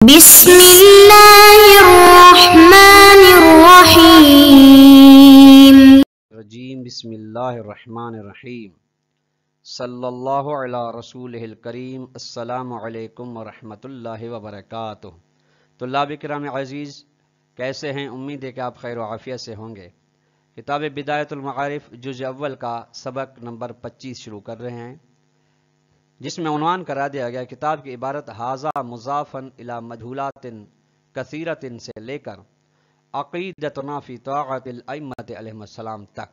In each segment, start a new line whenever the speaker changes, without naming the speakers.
بسم اللہ الرحمن الرحیم
رجیم بسم اللہ الرحمن الرحیم صلی اللہ علی رسولہ الکریم السلام علیکم ورحمۃ اللہ وبرکاتہ۔ طلاب کرام عزیز، کیسے ہیں؟ امید ہے کہ آپ خیر و عافیت سے ہوں گے۔ کتاب بدایت المعارف جزء اول کا سبق نمبر 25 شروع کر رہے ہیں، جس میں عنوان کرا دیا گیا کتاب کی عبارت ھذا مضافن الی مجہولات کثیرۃ سے لے کر عقیدتنا فی طاعت الائمۃ علیہم السلام تک۔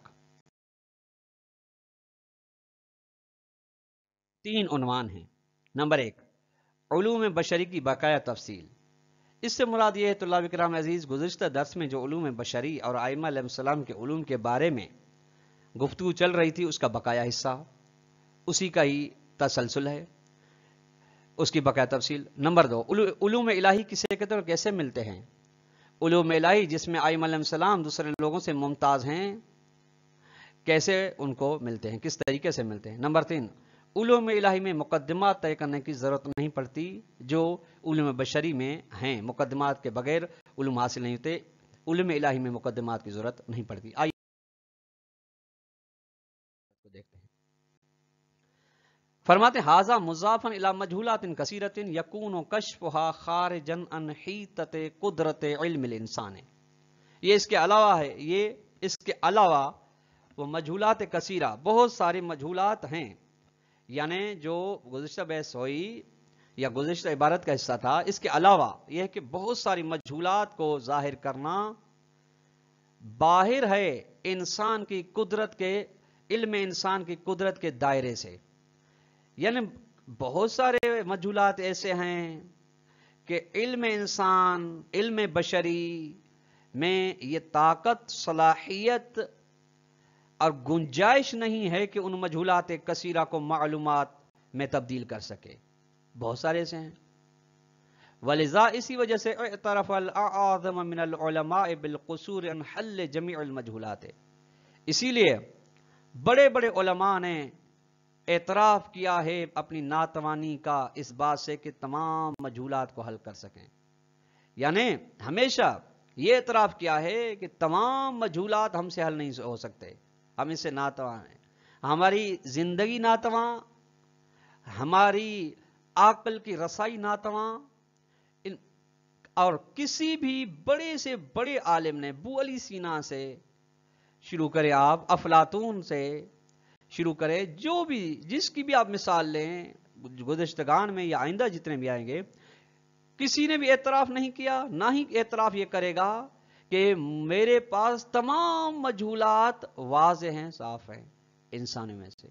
3 عنوان ہیں۔ نمبر 1، علوم بشری کی بقایا تفصیل۔ اس سے مراد یہ ہے طلاب کرام عزیز، گزشتہ درس میں جو علوم بشری اور ائمہ علیہم السلام کے علوم کے بارے میں گفتگو چل رہی تھی، اس کا بقایا حصہ، اسی کا ہی تسلسل ہے، اس کی بقایا تفصیل۔ نمبر 2، علوم الہی کسے کہتے ہیں اور کیسے ملتے ہیں؟ علوم الہی جس میں ائمہ علیہم السلام دوسرے لوگوں سے ممتاز ہیں، کیسے ان کو ملتے ہیں، کس طریقے سے ملتے ہیں؟ نمبر 3، علوم الہی میں مقدمات طے کرنے کی ضرورت نہیں پڑتی جو علوم بشری میں ہیں، مقدمات کے بغیر علوم حاصل نہیں ہوتے، علوم الہی میں مقدمات کی ضرورت نہیں پڑتی۔ آئیے دیکھتے ہیں۔ فرماتے ہیں ھذا مضافن الی مجہولات کثیرۃ یکون کشفها خارجا عن حیطۃ قدرت علم الانسان۔ یہ اس کے علاوہ ہے، اس کے علاوہ وہ مجہولات کثیرہ، بہت سارے مجہولات ہیں، یعنی جو گزشتہ بحث ہوئی یا گزشتہ عبارت کا حصہ تھا، اس کے علاوہ یہ ہے کہ بہت ساری مجہولات کو ظاہر کرنا باہر ہے انسان کی قدرت کے، علم انسان کی قدرت کے دائرے سے۔ یعنی بہت سارے مجہولات ایسے ہیں کہ علم انسان، علم بشری میں یہ طاقت، صلاحیت اور گنجائش نہیں ہے کہ ان مجہولات کثیرہ کو معلومات میں تبدیل کر سکے، بہت سارے ایسے ہیں۔ ولذا اسی وجہ سے اعترف الاعظم من العلماء بالقصور عن حل جمیع المجہولات، اسی لیے بڑے بڑے علماء نے اعتراف کیا ہے اپنی ناتوانی کا اس بات سے کہ تمام مجہولات کو حل کر سکیں، یعنی ہمیشہ یہ اعتراف کیا ہے کہ تمام مجہولات ہم سے حل نہیں ہو سکتے، ہم اس سے ناتواں ہیں، ہماری زندگی ناتواں، ہماری عقل کی رسائی ناتواں۔ اور کسی بھی بڑے سے بڑے عالم نے، ابو علی سینا سے شروع کرے، آپ افلاطون سے شروع کرے، جو بھی جس کی بھی آپ مثال لیں گزشتگان میں یا آئندہ جتنے بھی آئیں گے، کسی نے بھی اعتراف نہیں کیا، نہ ہی اعتراف یہ کرے گا کہ میرے پاس تمام مجہولات واضح ہیں، صاف ہیں انسانوں میں سے۔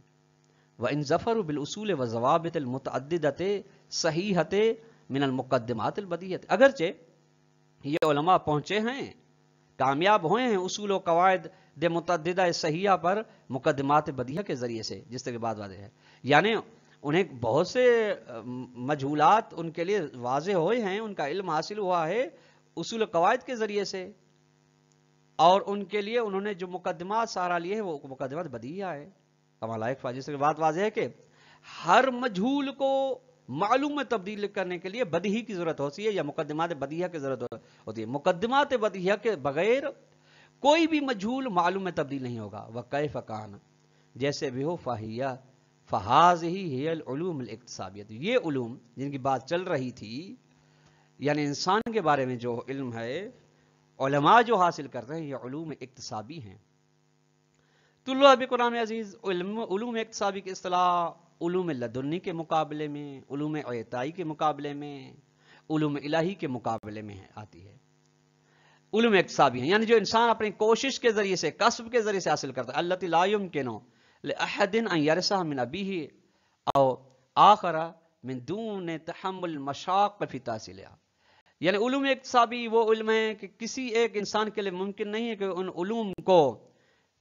وَإِن ظَفَرُوا بِالْأُصُولِ وَالضَّوَابِطِ الْمُتَعَدِّدَةِ صَحِیحَةِ مِنَ الْمُقَدِّمَاتِ الْبَدِیعَةِ، اگرچہ یہ علماء پہنچے ہیں، کامیاب ہوئے ہیں اصول و قواعد متعددہ صحیحہ پر مقدمات بدیہہ کے ذریعے سے، جس طرح بات واضح ہے، یعنی انہیں بہت سے مجہولات ان کے لیے واضح ہوئے ہیں، ان کا علم حاصل ہوا ہے اصول و قواعد کے ذریعے سے، اور ان کے لیے انہوں نے جو مقدمات سہارا لیے ہیں وہ مقدمات بدیہہ ہے۔ جس طرح بات واضح ہے کہ ہر مجہول کو معلوم میں تبدیل کرنے کے لیے بدیہی کی ضرورت ہوتی ہے یا مقدمات بدیہہ کی ضرورت ہوتی ہے، مقدمات بدیہہ کے بغیر کوئی بھی مجہول معلوم میں تبدیل نہیں ہوگا۔ وَكَيْفَ كَانَ، جیسے بھی ہو، فَهَٰذِهِ هِيَ الْعُلُومُ الْاِقْتِصَابِيَّةُ، یہ علوم جن کی بات چل رہی تھی، یعنی انسان کے بارے میں جو علم ہے علماء جو حاصل کرتے ہیں، یہ علوم اقتصابی ہیں۔ طلاب کرام عزیز، علوم اقتصابی کی اصطلاح علوم لدنی کے مقابلے میں، علوم اعطائی کے مقابلے میں، علوم الہی کے مقابلے میں آتی ہے۔ علوم اقتصابی ہیں یعنی جو انسان اپنی کوشش کے ذریعے سے، کسب کے ذریعے سے حاصل کرتا ہے، التی لا يمکن لأحد ان یرثها من ابیہ او آخر من دون تحمل مشاق فی تحصیلها، یعنی علوم اقتصابی وہ علم ہے کہ کسی ایک انسان کے لیے ممکن نہیں ہے کہ ان علوم کو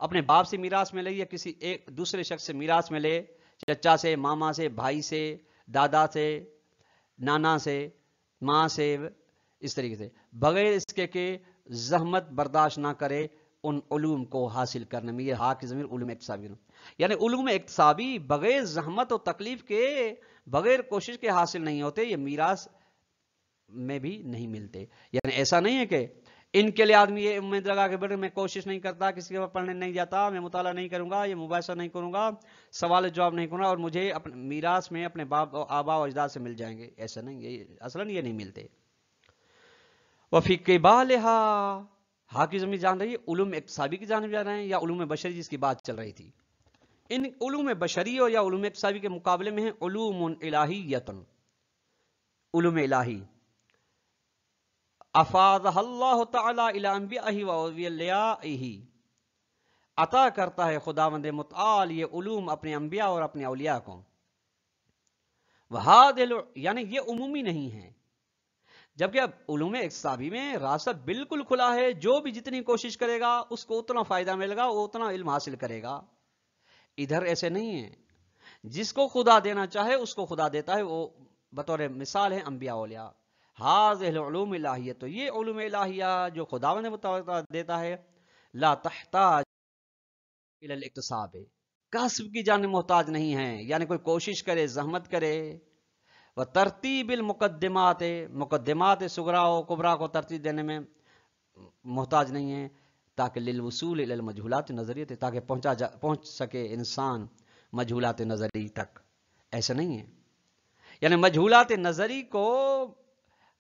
اپنے باپ سے میراث میں لے یا کسی ایک دوسرے شخص سے میراث میں لے، چچا سے، ماما سے، بھائی سے، دادا سے، نانا سے، ماں سے، اس طریقے سے، بغیر اس کے کہ زحمت برداشت نہ کرے ان علوم کو حاصل کرنے میں۔ یہ ہا کی ضمیر علوم اقتصابی، یعنی علوم اقتصابی بغیر زحمت و تکلیف کے، بغیر کوشش کے حاصل نہیں ہوتے، یہ میراث میں بھی نہیں ملتے. یعنی ایسا نہیں ہے کہ ان کے لیے آدمی یہ امید لگا کہ بیٹے میں کوشش نہیں کرتا، کسی کے پاس پڑھنے نہیں جاتا، میں مطالعہ نہیں کروں گا، یہ مباحثہ نہیں کروں گا، سوال جواب نہیں کروں گا، اور مجھے اپنے میراث میں اپنے آبا و اجداد سے مل جائیں گے. ایسا نہیں، یہ اصلاً یہ نہیں ملتے. وفی قبالہا، حافظ امی جان رہی ہے علوم اقتصابی کی جانب جا رہے ہیں یا علوم بشری جس کی بات چل رہی تھی. ان علوم بشری اور یا علوم اقتصابی کے مقابلے میں ہیں علوم الہیت، علوم الہی. افاضہ اللہ تعالی الی انبیائہ و اولیائہ، عطا کرتا ہے خداوند متعال یہ علوم اپنے انبیاء اور اپنے اولیاء کو. یعنی یہ عمومی نہیں ہے، جبکہ اب علوم اقتصابی میں راستہ بالکل کھلا ہے، جو بھی جتنی کوشش کرے گا اس کو اتنا فائدہ ملے گا، وہ اتنا علم حاصل کرے گا. ادھر ایسے نہیں ہے، جس کو خدا دینا چاہے اس کو خدا دیتا ہے. وہ بطور مثال ہے انبیاء اولیاء. ہاذہ العلوم الہیہ، تو یہ علوم الہیہ جو خداوند متعال دیتا ہے، لا تحتاج الی الاکتساب، کسب کی جانب محتاج نہیں ہے. یعنی کوئی کوشش کرے، زحمت کرے. وہ ترتیب المقدمات، مقدمات صغرا و کبرا کو ترتیب دینے میں محتاج نہیں ہے، تاکہ للوصول الی المجہولات نظریہ، تاکہ پہنچ سکے انسان مجہولات نظری تک. ایسا نہیں ہے. یعنی مجہولات نظری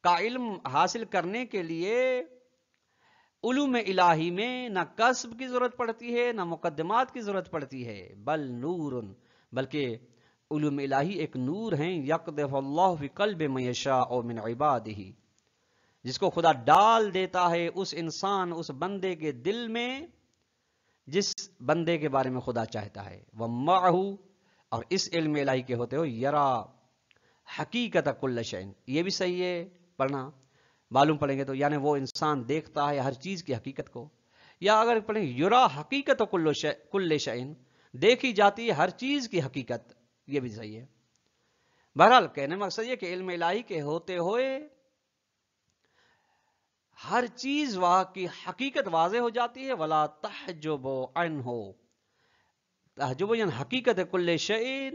کا علم حاصل کرنے کے لیے علوم الہی میں نہ کسب کی ضرورت پڑتی ہے، نہ مقدمات کی ضرورت پڑتی ہے. بل نور، بلکہ علوم الہی ایک نور ہیں. یقذف اللہ فی قلب من یشاء من عبادہ، جس کو خدا ڈال دیتا ہے اس انسان، اس بندے کے دل میں جس بندے کے بارے میں خدا چاہتا ہے. وَمَعَهُ، اور اس علم الہی کے ہوتے ہو یرا حقیقت کل شیء، یہ بھی صحیح ہے پڑھنا، معلوم پڑھیں گے تو یعنی وہ انسان دیکھتا ہے ہر چیز کی حقیقت کو. یا اگر پڑھیں یرا حقیقت کل شیء، دیکھی جاتی ہے ہر چیز کی حقیقت، یہ بھی صحیح ہے. بہرحال کہنے میں مقصد یہ کہ علم الہی کے ہوتے ہوئے ہر چیز کی حقیقت واضح ہو جاتی ہے. ولا تحجب عنہ، تحجب یعنی حقیقت کل شیء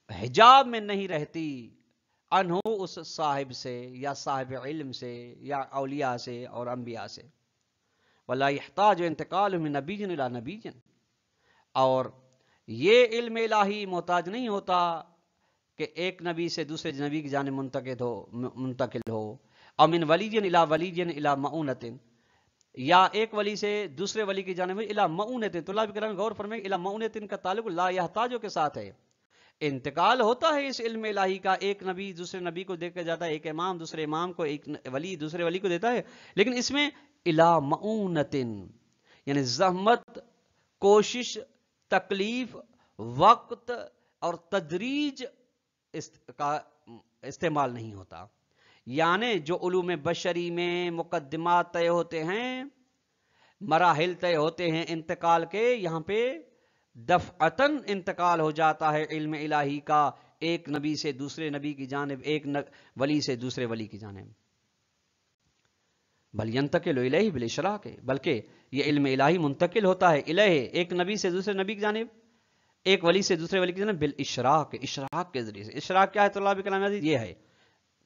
حجاب میں نہیں رہتی، عنہ اس صاحب سے یا صاحب علم سے یا اولیاء سے اور انبیاء سے. ولا يحتاج انتقال من نبی الی نبی، اور یہ علم الہی محتاج نہیں ہوتا کہ ایک نبی سے دوسرے نبی کی جانب منتقل ہو، اور من ولی الی ولی الی معونۃ، یا ایک ولی سے دوسرے ولی کی جانب الی معونۃ. طلاب کرام غور فرمائیں، الی معونۃ کا تعلق لا یحتاج کے ساتھ ہے. انتقال ہوتا ہے اس علم الہی کا، ایک نبی دوسرے نبی کو دے کے جاتا ہے، ایک امام دوسرے امام کو، ایک ولی دوسرے ولی کو دیتا ہے، لیکن اس میں الی معونۃ یعنی زحمت، کوشش، تکلیف، وقت اور تدریج کا استعمال نہیں ہوتا. یعنی جو علوم بشری میں مقدمات طے ہوتے ہیں، مراحل طے ہوتے ہیں انتقال کے، یہاں پہ دفعتاً انتقال ہو جاتا ہے علم الہی کا ایک نبی سے دوسرے نبی کی جانب، ایک ولی سے دوسرے ولی کی جانب. بل ینتقل الیہ بالاشراق، بلکہ یہ علم الہی منتقل ہوتا ہے الیہ ایک نبی سے دوسرے نبی کی جانب، ایک ولی سے دوسرے ولی کی جانب بالاشراق، اشراق کے ذریعے سے. اشراق کیا ہے طلاب کرام عزیز؟ یہ ہے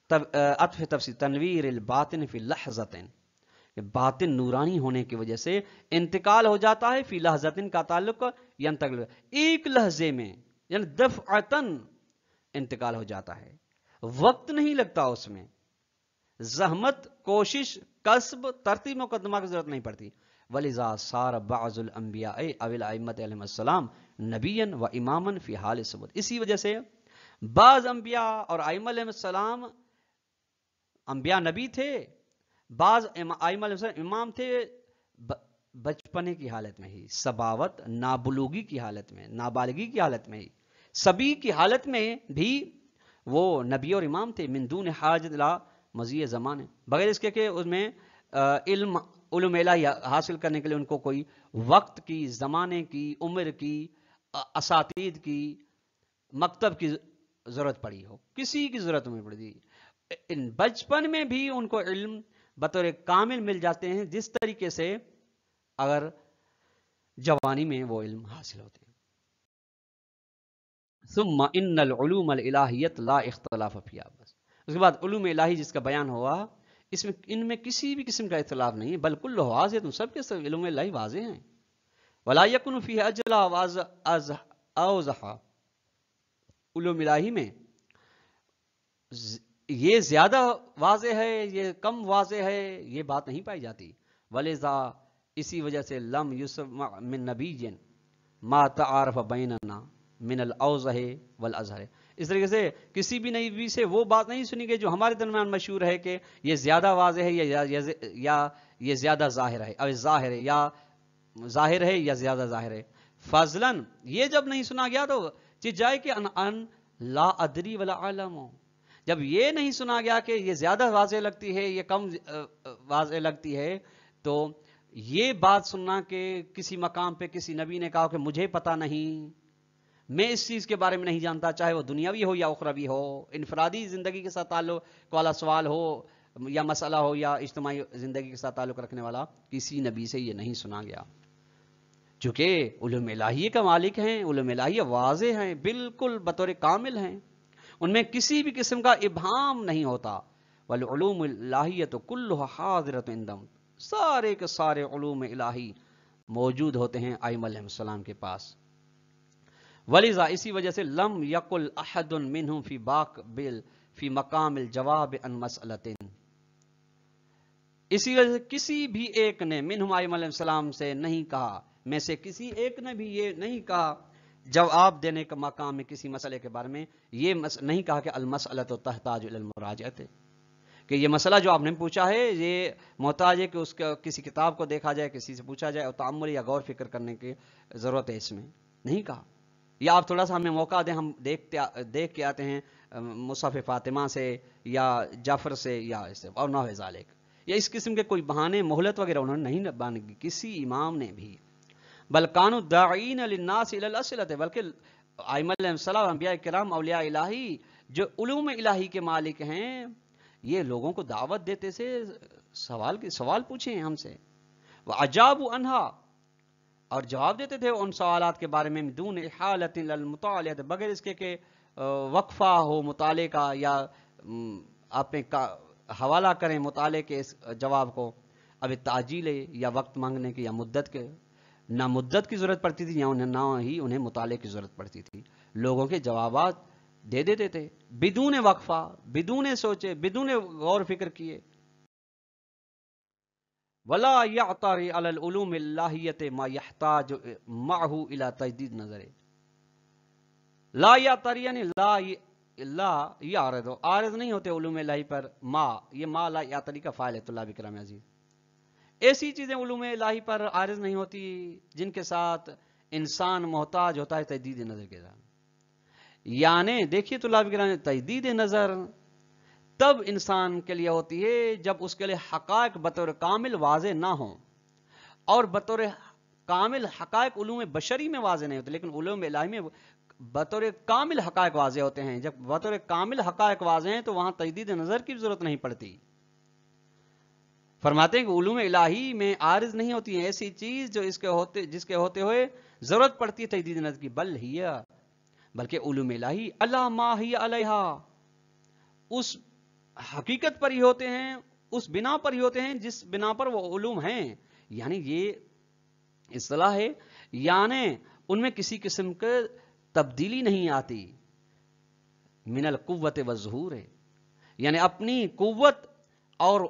عطف تفسیر تنویر الباطن فی لحظۃ، باطن نورانی ہونے کی وجہ سے انتقال ہو جاتا ہے. فی لحظۃ کا تعلق ینتقل، ایک لحظے میں، یعنی دفعتاً انتقال ہو جاتا ہے، وقت نہیں لگتا اس میں، زحمت، کوشش، کسب، ترتیب مقدمہ کی ضرورت نہیں پڑتی. وَلِذَا صَارَ بَعْضُ الْأَنْبِيَاءِ أَوِ الْأَئِمَّةِ عَلَيْهِمُ السَّلَامُ نَبِيًّا وَإِمَامًا فِي حَالِ الثُّبُوتِ. اسی وجہ سے بعض انبیاء اور ائمہ علیہ السلام انبیاء نبی تھے، بعض ائمہ علیہ السلام امام تھے بچپنے کی حالت میں ہی، سباوت، نابلوغی کی حالت میں، نابالغی کی حالت میں ہی، سبی کی حالت میں بھی وہ نبی اور امام تھے. من دون حاجت الی مضی زمانے، بغیر اس کے کہ اس میں علم الہی حاصل کرنے کے لیے ان کو کوئی وقت کی، زمانے کی، عمر کی، اساتید کی، مکتب کی ضرورت پڑی ہو، کسی کی ضرورت نہیں پڑی. بچپن میں بھی ان کو علم بطور کامل مل جاتے ہیں، جس طریقے سے اگر جوانی میں وہ علم حاصل ہوتے ہیں. ثم ان العلوم الالہیت لا اختلاف فیہا، بس اس کے بعد علوم الہی جس کا بیان ہوا، ان میں کسی بھی قسم کا اختلاف نہیں ہے، بل کل واضح، سب کے سب علوم الہی واضح ہیں. ولا یکن فیہ اجلا اوضح، علوم الہی میں یہ زیادہ واضح ہے، یہ کم واضح ہے، یہ بات نہیں پائی جاتی. ولذا اسی وجہ سے لم یسمع من نبی ما تعارف بیننا من الاوضح والاظہر، اس طریقے سے کسی بھی نبی سے وہ بات نہیں سنی گئی جو ہمارے درمیان مشہور ہے کہ یہ زیادہ واضح ہے یا یہ زیادہ ظاہر ہے، اور ظاہر ہے یا ظاہر ہے یا زیادہ ظاہر ہے. فضلاً یہ جب نہیں سنا گیا تو جائے کہ ان لا ادری ولا علم، جب یہ نہیں سنا گیا کہ یہ زیادہ واضح لگتی ہے یہ کم واضح لگتی ہے، تو یہ بات سننا کہ کسی مقام پہ کسی نبی نے کہا کہ مجھے پتا نہیں، میں اس چیز کے بارے میں نہیں جانتا، چاہے وہ دنیاوی ہو یا اخروی ہو، انفرادی زندگی کے ساتھ تعلق والا سوال ہو یا مسئلہ ہو یا اجتماعی زندگی کے ساتھ تعلق رکھنے والا، کسی نبی سے یہ نہیں سنا گیا. چونکہ علوم الہی کا مالک ہیں، علوم الہی واضح ہیں، بالکل بطور کامل ہیں، ان میں کسی بھی قسم کا ابہام نہیں ہوتا. والعلوم الہیۃ کلھا حاضرۃ عندہم، سارے کے سارے علوم الہی موجود ہوتے ہیں ائمہ علیہ السلام کے پاس. ولذا اسی وجہ سے لم یقل احد منہم فی مقام الجواب عن مسئلۃ، اسی وجہ سے کسی بھی ایک نے منہم ائمہ علیہ السلام سے نہیں کہا، میں سے کسی ایک نے بھی یہ نہیں کہا جواب دینے کا مقام میں کسی مسئلے کے بارے میں، یہ نہیں کہا کہ المسئلۃ تحتاج الی المراجعۃ، کہ یہ مسئلہ جو آپ نے پوچھا ہے یہ محتاج ہے کہ اس کا کسی کتاب کو دیکھا جائے، کسی سے پوچھا جائے اور تأمل یا غور فکر کرنے کی ضرورت ہے، اس میں نہیں کہا. یا آپ تھوڑا سا ہمیں موقع دیں، ہم دیکھ کے آتے ہیں مصحف فاطمہ سے یا جعفر سے یا اس سے اور نحو ذالک، یا اس قسم کے کوئی بہانے مہلت وغیرہ انہوں نے نہیں بانے کی کسی امام نے بھی. بل کانوا داعین للناس الی الاسئلۃ، بلکہ ائمہ علیہ السلام، انبیاء کرام، اولیاء الہی جو علوم الہی کے مالک ہیں، یہ لوگوں کو دعوت دیتے سے سوال پوچھیں ہم سے، وَأَجَابُوا عَنْهَا، اور جواب دیتے تھے ان سوالات کے بارے میں، دون احالۃ للمطالعہ، بغیر اس کے کہ وقفہ ہو مطالعے کا یا آپ حوالہ کریں مطالعے کے اس جواب کو، اب تعجیل یا وقت مانگنے کی یا مدت کے، نہ مدت کی ضرورت پڑتی تھی یا نہ ہی انہیں مطالعے کی ضرورت پڑتی تھی، لوگوں کے جوابات دے دیتے تھے بدون وقفہ، بدون سوچے، بدون غور فکر کیے. ولا یعتری علی العلوم اللاہیۃ ما یحتاج معہ الی تجدید نظر، لا یعتری یعنی لا یعرض، عارض نہیں ہوتے علوم الہی پر، یہ ما لا یعتری کا فاعل ہے. طلاب کرام عزیز، ایسی چیزیں علوم الہی پر عارض نہیں ہوتی جن کے ساتھ انسان محتاج ہوتا ہے تجدید نظر کے ساتھ. یعنی دیکھیے طلاب کرام، تجدید نظر تب انسان کے لیے ہوتی ہے جب اس کے لیے حقائق بطور کامل واضح نہ ہوں، اور بطور کامل حقائق علوم بشری میں واضح نہیں ہوتے، لیکن علوم الہی میں بطور کامل حقائق واضح ہوتے ہیں. جب بطور کامل حقائق واضح ہیں تو وہاں تجدید نظر کی ضرورت نہیں پڑتی. فرماتے ہیں کہ علوم الہی میں عارض نہیں ہوتی ہے ایسی چیز جو جس کے ہوتے ہوئے ضرورت پڑتی ہے تجدید نظر کی، بلکہ علوم الہی علی ما ہی علیہا، اس حقیقت پر ہی ہوتے ہیں، اس بنا پر ہی ہوتے ہیں جس بنا پر وہ علوم ہیں. یعنی یہ اصطلاح ہے، یعنی ان میں کسی قسم کی تبدیلی نہیں آتی. من القوت والظہور ہے، یعنی اپنی قوت اور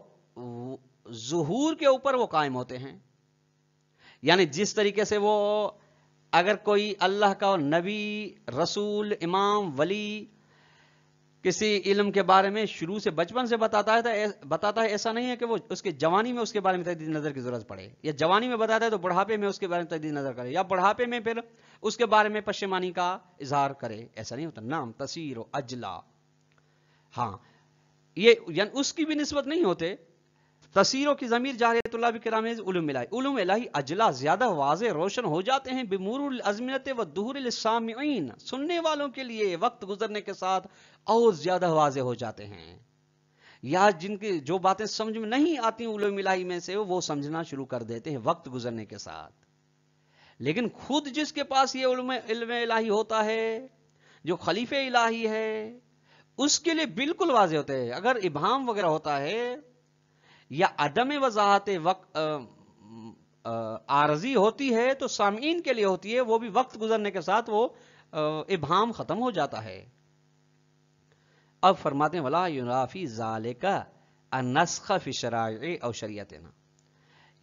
ظہور کے اوپر وہ قائم ہوتے ہیں. یعنی جس طریقے سے وہ اگر کوئی اللہ کا نبی، رسول، امام، ولی کسی علم کے بارے میں شروع سے بچپن سے بتاتا ہے، ایسا نہیں ہے کہ وہ اس کے جوانی میں اس کے بارے میں تجدید نظر کی ضرورت پڑے، یا جوانی میں بتاتا ہے تو بڑھاپے میں اس کے بارے میں تجدید نظر کرے، یا بڑھاپے میں پھر اس کے بارے میں پشیمانی کا اظہار کرے، ایسا نہیں ہوتا. نام تصیر و اجلا، ہاں یہ یعنی اس کی بھی نسبت نہیں ہوتے. تصیروں کی ضمیر جاریۃ اللہ کرام علوم الہی اجلا زیادہ واضح روشن ہو جاتے ہیں بمرور الازمنۃ والدہور للسامعین، سننے والوں کے لیے وقت گزرنے کے ساتھ اور زیادہ واضح ہو جاتے ہیں. یا جن کی جو باتیں سمجھ میں نہیں آتی علوم الہی میں سے وہ سمجھنا شروع کر دیتے ہیں وقت گزرنے کے ساتھ. لیکن خود جس کے پاس یہ علم الہی ہوتا ہے، جو خلیفہ الہی ہے، اس کے لیے بالکل واضح ہوتے ہیں. اگر ابہام وغیرہ ہوتا ہے یا عدم وضاحت وقت عارضی ہوتی ہے تو سامعین کے لیے ہوتی ہے، وہ بھی وقت گزرنے کے ساتھ وہ ابہام ختم ہو جاتا ہے. اب فرماتے ہیں ولا ینافی ذالک النسخ فی شرائع او شریعتنا.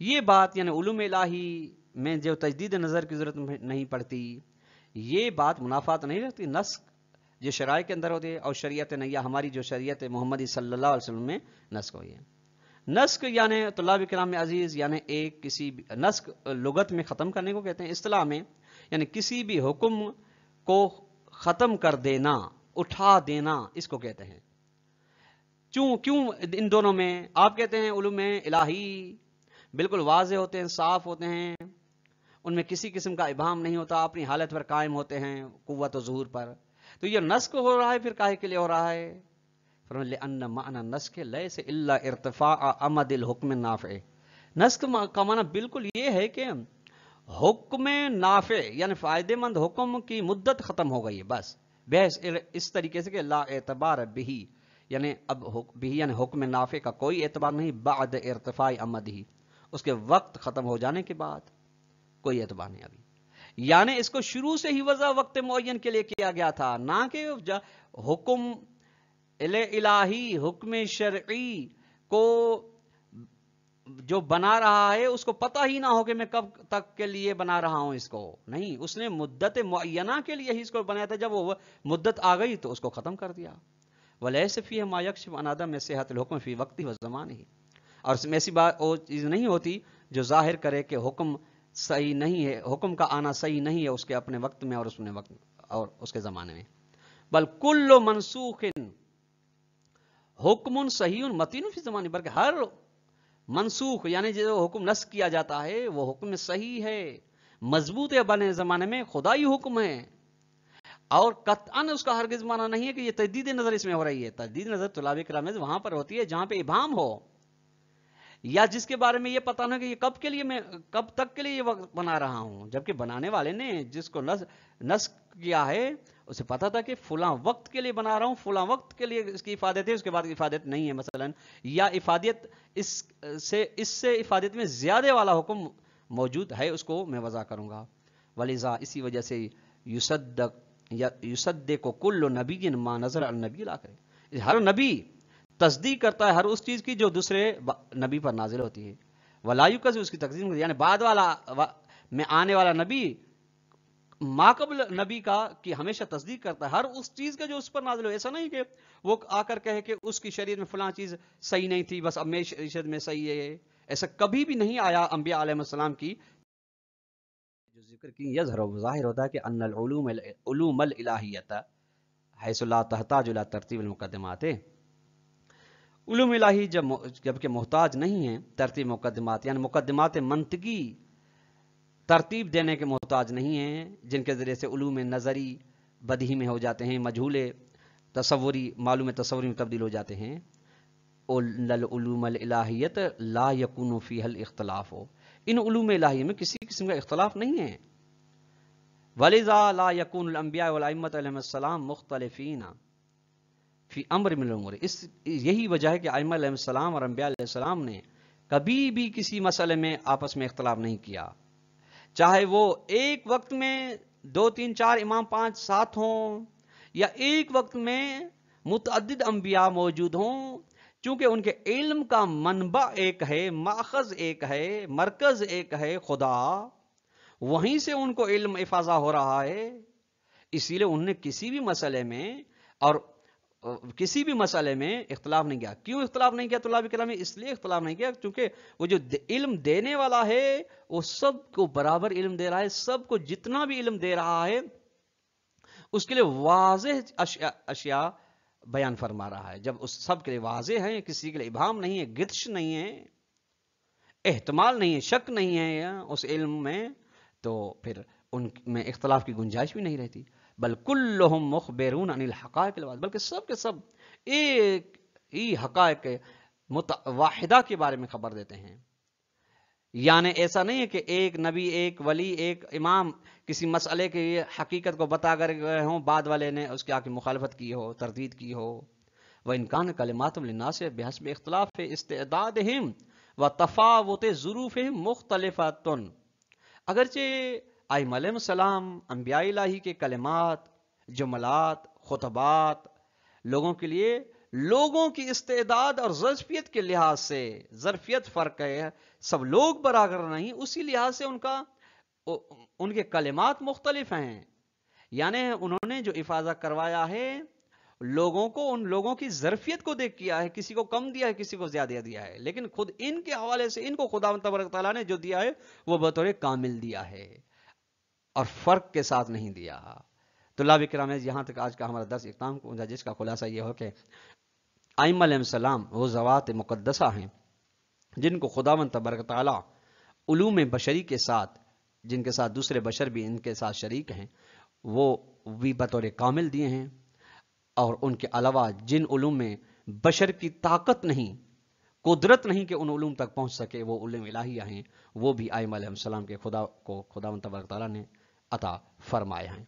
یہ بات یعنی علوم الہی میں جو تجدید نظر کی ضرورت نہیں پڑتی، یہ بات منافات نہیں رکھتی نسخ جو شرائع کے اندر ہوتی ہے اور شریعت نہیں، یا ہماری جو شریعت محمدی صلی اللہ علیہ وسلم میں نسخ ہوئی ہے. نسخ یعنی طلاب کرام عزیز یعنی ایک کسی بھی نسخ لغت میں ختم کرنے کو کہتے ہیں، اصطلاح میں یعنی کسی بھی حکم کو ختم کر دینا، اٹھا دینا، اس کو کہتے ہیں. کیوں ان دونوں میں آپ کہتے ہیں علوم الہی بالکل واضح ہوتے ہیں، صاف ہوتے ہیں، ان میں کسی قسم کا ابہام نہیں ہوتا، اپنی حالت پر قائم ہوتے ہیں قوت و ظہور پر. تو یہ نسخ ہو رہا ہے پھر کاہے کے لیے ہو رہا ہے؟ فرمایا لأن معنی النسخ لیس الا ارتفاع امد الحکم النافع. نسخ کا معنی بالکل یہ ہے کہ حکم نافع یعنی فائدہ مند حکم کی مدت ختم ہو گئی ہے بس. بحث اس طریقے سے کہ لا اعتبار بہی یعنی اب بہی یعنی حکم نافع کا کوئی اعتبار نہیں، بعد ارتفاع امدہی اس کے وقت ختم ہو جانے کے بعد کوئی اعتبار نہیں ابھی. یعنی اس کو شروع سے ہی وضع وقت معین کے لیے کیا گیا تھا، نہ کہ حکم الہی حکم شرعی کو جو بنا رہا ہے اس کو پتہ ہی نہ ہو کہ میں کب تک کے لیے بنا رہا ہوں اس کو. نہیں، اس نے مدت معینہ کے لیے ہی اس کو بنایا تھا، جب وہ مدت آ گئی تو اس کو ختم کر دیا. وَلَيْسَ فِيهِ مَا يَكْشِفُ عَنْ عَدَمِ صِحَّةِ الْحُكْمِ فِي وَقْتِهِ وَزَمَانِهِ. اور اس میں ایسی بات وہ چیز نہیں ہوتی جو ظاہر کرے کہ حکم صحیح نہیں ہے، حکم کا آنا صحیح نہیں ہے اس کے اپنے وقت میں اور اس نے وقت اور اس کے زمانے میں. بل کل منسوخ حکم صحیح متین فی زمانے، بلکہ ہر منسوخ یعنی جو حکم نسخ کیا جاتا ہے وہ حکم صحیح ہے، مضبوط ہے، بنے زمانے میں خدائی حکم ہے. اور قطعاً اس کا ہرگز معنی نہیں ہے کہ یہ تجدید نظر اس میں ہو رہی ہے. تجدید نظر طلاب کرام میں وہاں پر ہوتی ہے جہاں پہ ابہام ہو یا جس کے بارے میں یہ پتا نہ کہ یہ کب کے لیے میں کب تک کے لیے یہ وقت بنا رہا ہوں، جبکہ بنانے والے نے جس کو نسخ کیا ہے اسے پتا تھا کہ فلاں وقت کے لیے بنا رہا ہوں، فلاں وقت کے لیے اس کی افادت ہے، اس کے بعد افادت نہیں ہے مثلا، یا افادیت اس سے افادت میں زیادہ والا حکم موجود ہے، اس کو میں وضع کروں گا. ولذا اسی وجہ سے یصدق کل نبی ما نزل علی النبی الاخر، ہر نبی تصدیق کرتا ہے ہر اس چیز کی جو دوسرے نبی پر نازل ہوتی ہے. ولا یکذب، اس کی تکذیب یعنی بعد والا میں آنے والا نبی ما قبل نبی کا کی ہمیشہ تصدیق کرتا ہے ہر اس چیز کا جو اس پر نازل ہو. ایسا نہیں کہ وہ آ کر کہے کہ اس کی شریعت میں فلاں چیز صحیح نہیں تھی بس اب میری شریعت میں صحیح ہے. ایسا کبھی بھی نہیں آیا انبیاء علیہ السلام کی جو ذکر کی. یظہر ظاہر ہوتا ہے کہ ان العلوم الالہیۃ حیث لا تحتاج الی ترتیب المقدمات، علوم الہی جبکہ محتاج نہیں ہیں ترتیب مقدمات یعنی مقدمات منطقی ترتیب دینے کے محتاج نہیں ہیں، جن کے ذریعے سے علوم نظری بدیہی میں ہو جاتے ہیں، مجہول تصوری معلوم تصوری میں تبدیل ہو جاتے ہیں. العلوم الالہیۃ لا یکون فیہا الاختلاف، ان علوم الہی میں کسی قسم کا اختلاف نہیں ہے. ولذا لا یکون الانبیاء والائمۃ علیہم السلام مختلفین فی امر من الامور، اس یہی وجہ ہے کہ ائمہ علیہ السلام اور انبیاء علیہ السلام نے کبھی بھی کسی مسئلے میں آپس میں اختلاف نہیں کیا، چاہے وہ ایک وقت میں 2 3 4 امام 5 7 ہوں یا ایک وقت میں متعدد انبیاء موجود ہوں. چونکہ ان کے علم کا منبع ایک ہے، ماخذ ایک ہے، مرکز ایک ہے خدا، وہیں سے ان کو علم افاضہ ہو رہا ہے. اسی لیے انہوں نے کسی بھی مسئلے میں اور کسی بھی مسئلے میں اختلاف نہیں کیا. کیوں اختلاف نہیں کیا طلاب کرام؟ اس لیے اختلاف نہیں کیا کیونکہ وہ جو علم دینے والا ہے وہ سب کو برابر علم دے رہا ہے، سب کو جتنا بھی علم دے رہا ہے اس کے لیے واضح اشیاء بیان فرما رہا ہے. جب اس سب کے لیے واضح ہے، کسی کے لیے ابہام نہیں ہے، گتش نہیں ہے، احتمال نہیں ہے، شک نہیں ہے اس علم میں، تو پھر ان میں اختلاف کی گنجائش بھی نہیں رہتی. بل کلہم مخبرون عن الحقائق الواحدہ، بلکہ سب کے سب ایک ہی حقائق واحدہ کے بارے میں خبر دیتے ہیں. یعنی ایسا نہیں ہے کہ ایک نبی، ایک ولی، ایک امام کسی مسئلے کی حقیقت کو بتا کر گئے ہوں، بعد والے نے اس کے آگے مخالفت کی ہو، تردید کی ہو. وَإِنْ كَانَ كَلِمَاتٌ لِلنَّاسِ بِحَسْبِ اخْتِلَافِ اسْتِعْدَادِهِمْ وَتَفَاوُتِ ظُرُوفِهِمْ مُخْتَلِفَةٌ، اگرچہ ائمہ علیہم السلام انبیاء الہی کے کلمات، جملات، خطبات لوگوں کے لیے لوگوں کی استعداد اور ظرفیت کے لحاظ سے، ظرفیت فرق ہے، سب لوگ برابر نہیں، اسی لحاظ سے ان کے کلمات مختلف ہیں. یعنی انہوں نے جو افاضہ کروایا ہے لوگوں کو، ان لوگوں کی ظرفیت کو دیکھ کیا ہے، کسی کو کم دیا ہے، کسی کو زیادہ دیا ہے، لیکن خود ان کے حوالے سے ان کو خداوند تبارک تعالیٰ نے جو دیا ہے وہ بطور کامل دیا ہے اور فرق کے ساتھ نہیں دیا. طلاب کرام، یہاں تک آج کا ہمارا درس اختتام پہنچا، جس کا خلاصہ یہ ہو کہ ائمہ علیہ السلام وہ ذوات مقدسہ ہیں جن کو خداوند تبارک تعالیٰ علوم بشری کے ساتھ، جن کے ساتھ دوسرے بشر بھی ان کے ساتھ شریک ہیں، وہ بھی بطور کامل دیے ہیں. اور ان کے علاوہ جن علوم میں بشر کی طاقت نہیں، قدرت نہیں کہ ان علوم تک پہنچ سکے، وہ علوم الہیہ ہیں، وہ بھی ائمہ علیہ السلام کے خداوند تبارک تعالیٰ نے عطا فرمائے ہیں.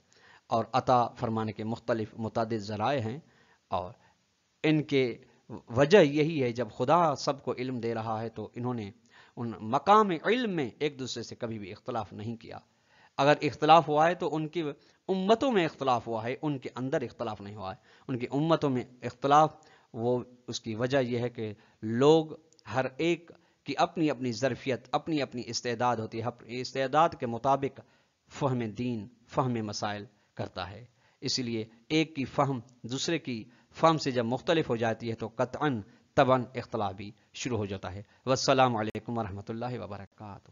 اور عطا فرمانے کے مختلف متعدد ذرائع ہیں، اور ان کے وجہ یہی ہے جب خدا سب کو علم دے رہا ہے تو انہوں نے ان مقام علم میں ایک دوسرے سے کبھی بھی اختلاف نہیں کیا. اگر اختلاف ہوا ہے تو ان کی امتوں میں اختلاف ہوا ہے، ان کے اندر اختلاف نہیں ہوا ہے. ان کی امتوں میں اختلاف، وہ اس کی وجہ یہ ہے کہ لوگ ہر ایک کی اپنی اپنی ظرفیت، اپنی اپنی استعداد ہوتی ہے، اپنی استعداد کے مطابق فہم دین، فہم مسائل کرتا ہے. اسی لیے ایک کی فہم دوسرے کی فہم سے جب مختلف ہو جاتی ہے تو قطعاً طبعاً اختلاف بھی شروع ہو جاتا ہے. والسلام علیکم ورحمۃ اللہ وبرکاتہ.